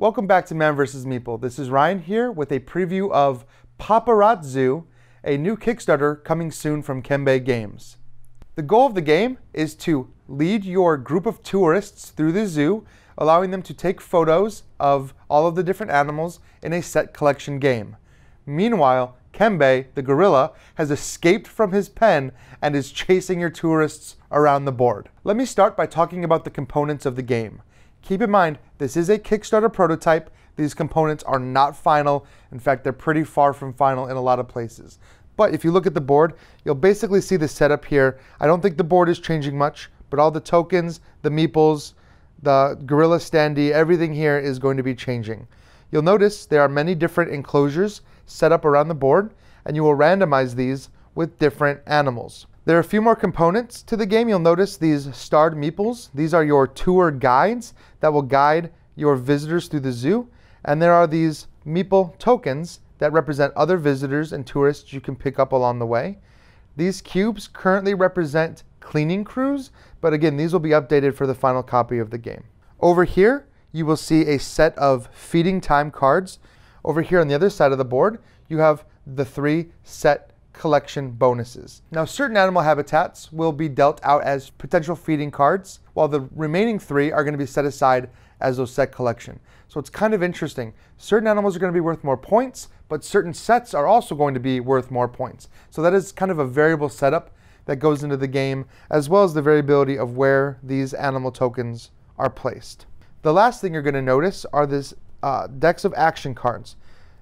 Welcome back to Man Vs Meeple. This is Ryan here with a preview of Paparazzo, a new Kickstarter coming soon from Kembe Games. The goal of the game is to lead your group of tourists through the zoo, allowing them to take photos of all of the different animals in a set collection game. Meanwhile, Kembe, the gorilla, has escaped from his pen and is chasing your tourists around the board. Let me start by talking about the components of the game. Keep in mind, this is a Kickstarter prototype. These components are not final. In fact, they're pretty far from final in a lot of places. But if you look at the board, you'll basically see the setup here. I don't think the board is changing much, but all the tokens, the meeples, the gorilla standee, everything here is going to be changing. You'll notice there are many different enclosures set up around the board, and you will randomize these with different animals. There are a few more components to the game. You'll notice these starred meeples. These are your tour guides that will guide your visitors through the zoo. And there are these meeple tokens that represent other visitors and tourists you can pick up along the way. These cubes currently represent cleaning crews, but again, these will be updated for the final copy of the game. Over here, you will see a set of feeding time cards. Over here on the other side of the board, you have the 3 set collection bonuses. Now, certain animal habitats will be dealt out as potential feeding cards, while the remaining 3 are going to be set aside as those set collection. So it's kind of interesting. Certain animals are going to be worth more points, but certain sets are also going to be worth more points. So that is kind of a variable setup that goes into the game, as well as the variability of where these animal tokens are placed. The last thing you're going to notice are these decks of action cards.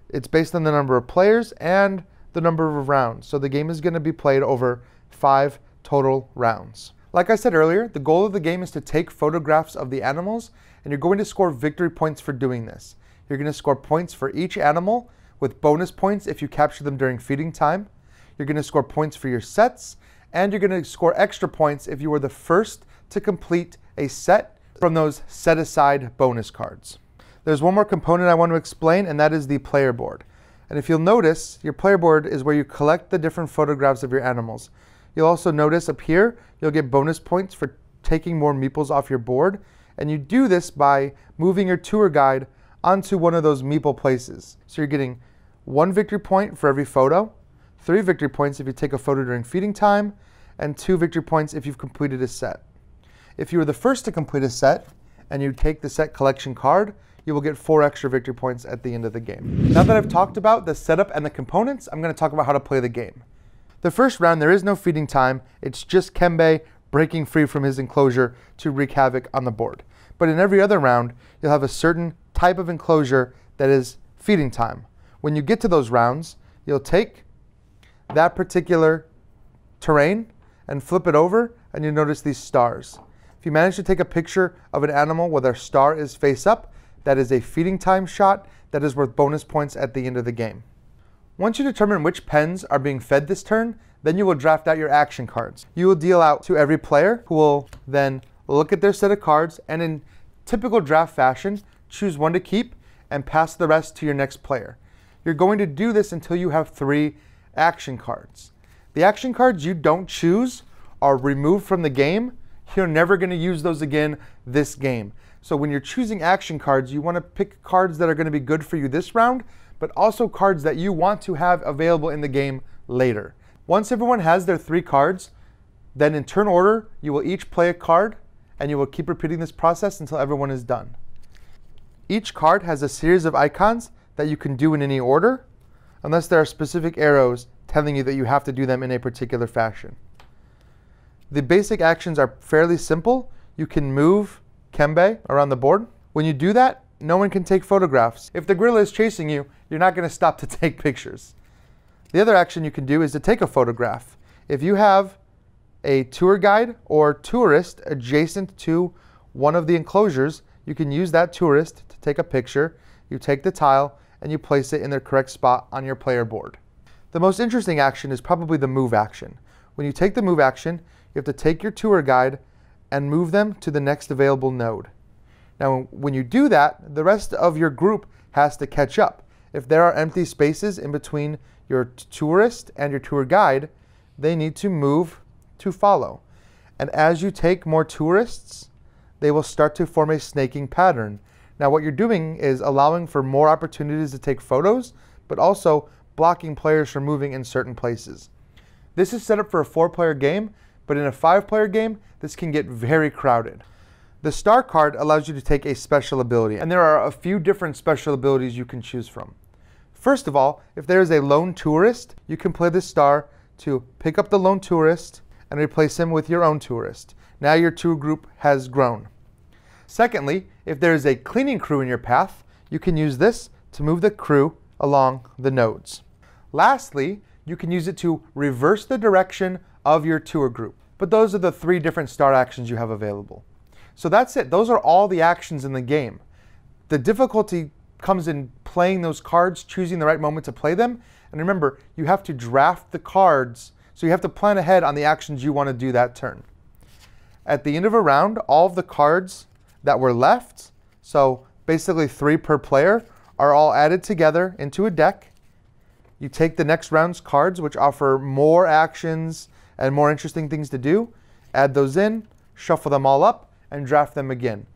It's based on the number of players and the number of rounds. So the game is going to be played over 5 total rounds. Like I said earlier, the goal of the game is to take photographs of the animals, and you're going to score victory points for doing this. You're going to score points for each animal with bonus points if you capture them during feeding time. You're going to score points for your sets, and you're going to score extra points if you were the first to complete a set from those set aside bonus cards. There's one more component I want to explain, and that is the player board. And if you'll notice, your player board is where you collect the different photographs of your animals. You'll also notice up here, you'll get bonus points for taking more meeples off your board. And you do this by moving your tour guide onto one of those meeple places. So you're getting 1 victory point for every photo, 3 victory points if you take a photo during feeding time, and 2 victory points if you've completed a set. If you were the first to complete a set and you take the set collection card, you will get 4 extra victory points at the end of the game. Now that I've talked about the setup and the components, I'm going to talk about how to play the game. The first round, there is no feeding time. It's just Kembe breaking free from his enclosure to wreak havoc on the board. But in every other round, you'll have a certain type of enclosure that is feeding time. When you get to those rounds, you'll take that particular terrain and flip it over, and you'll notice these stars. If you manage to take a picture of an animal where their star is face up, that is a feeding time shot that is worth bonus points at the end of the game. Once you determine which pens are being fed this turn, then you will draft out your action cards. You will deal out to every player, who will then look at their set of cards and in typical draft fashion, choose 1 to keep and pass the rest to your next player. You're going to do this until you have 3 action cards. The action cards you don't choose are removed from the game. You're never going to use those again this game. So when you're choosing action cards, you want to pick cards that are going to be good for you this round, but also cards that you want to have available in the game later. Once everyone has their 3 cards, then in turn order, you will each play a card, and you will keep repeating this process until everyone is done. Each card has a series of icons that you can do in any order, unless there are specific arrows telling you that you have to do them in a particular fashion. The basic actions are fairly simple. You can move Kembe around the board. When you do that, no one can take photographs. If the gorilla is chasing you, you're not going to stop to take pictures. The other action you can do is to take a photograph. If you have a tour guide or tourist adjacent to one of the enclosures, you can use that tourist to take a picture. You take the tile and you place it in their correct spot on your player board. The most interesting action is probably the move action. When you take the move action, you have to take your tour guide and move them to the next available node. Now, when you do that, the rest of your group has to catch up. If there are empty spaces in between your tourist and your tour guide, they need to move to follow. And as you take more tourists, they will start to form a snaking pattern. Now what you're doing is allowing for more opportunities to take photos, but also blocking players from moving in certain places. This is set up for a 4-player game, but in a 5-player game, this can get very crowded. The star card allows you to take a special ability, and there are a few different special abilities you can choose from. First of all, if there is a lone tourist, you can play this star to pick up the lone tourist and replace him with your own tourist. Now your tour group has grown. Secondly, if there is a cleaning crew in your path, you can use this to move the crew along the nodes. Lastly, you can use it to reverse the direction of your tour group. But those are the 3 different star actions you have available. So that's it. Those are all the actions in the game. The difficulty comes in playing those cards, choosing the right moment to play them. And remember, you have to draft the cards, so you have to plan ahead on the actions you want to do that turn. At the end of a round, all of the cards that were left, so basically 3 per player, are all added together into a deck. You take the next round's cards, which offer more actions and more interesting things to do, add those in, shuffle them all up, and draft them again.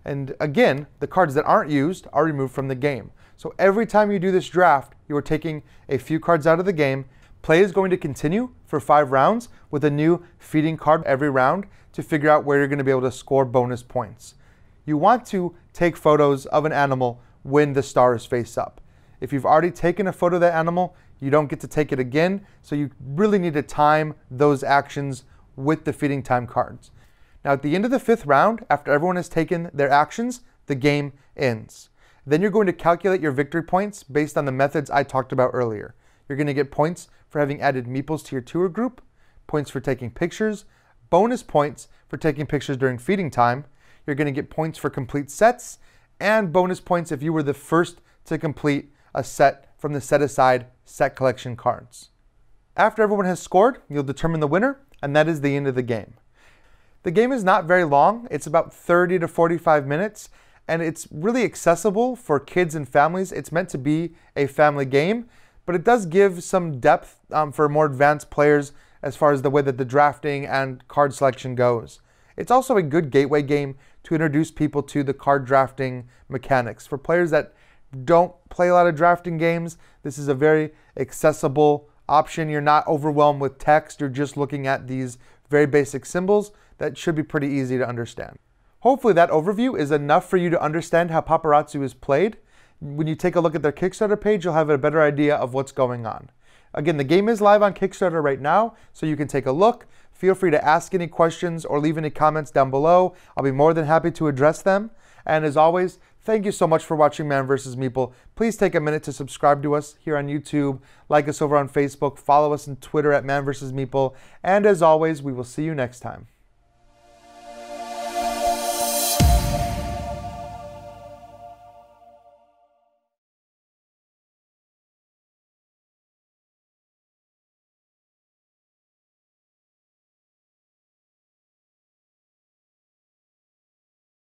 And again, the cards that aren't used are removed from the game. So every time you do this draft, you are taking a few cards out of the game. Play is going to continue for 5 rounds with a new feeding card every round to figure out where you're going to be able to score bonus points. You want to take photos of an animal when the star is face up. If you've already taken a photo of that animal, you don't get to take it again, so you really need to time those actions with the feeding time cards. Now at the end of the 5th round, after everyone has taken their actions, the game ends. Then you're going to calculate your victory points based on the methods I talked about earlier. You're going to get points for having added meeples to your tour group, points for taking pictures, bonus points for taking pictures during feeding time. You're going to get points for complete sets, and bonus points if you were the first to complete a set from the set-aside set collection cards. After everyone has scored, you'll determine the winner, and that is the end of the game. The game is not very long. It's about 30 to 45 minutes, and it's really accessible for kids and families. It's meant to be a family game, but it does give some depth for more advanced players as far as the way that the drafting and card selection goes. It's also a good gateway game to introduce people to the card drafting mechanics. For players that don't play a lot of drafting games, this is a very accessible option. You're not overwhelmed with text. You're just looking at these very basic symbols that should be pretty easy to understand. Hopefully that overview is enough for you to understand how Paparazzo is played. When you take a look at their Kickstarter page, you'll have a better idea of what's going on. Again, the game is live on Kickstarter right now, so you can take a look. Feel free to ask any questions or leave any comments down below. I'll be more than happy to address them. And as always, thank you so much for watching Man vs. Meeple. Please take a minute to subscribe to us here on YouTube, like us over on Facebook, follow us on Twitter at Man vs. Meeple, and as always, we will see you next time.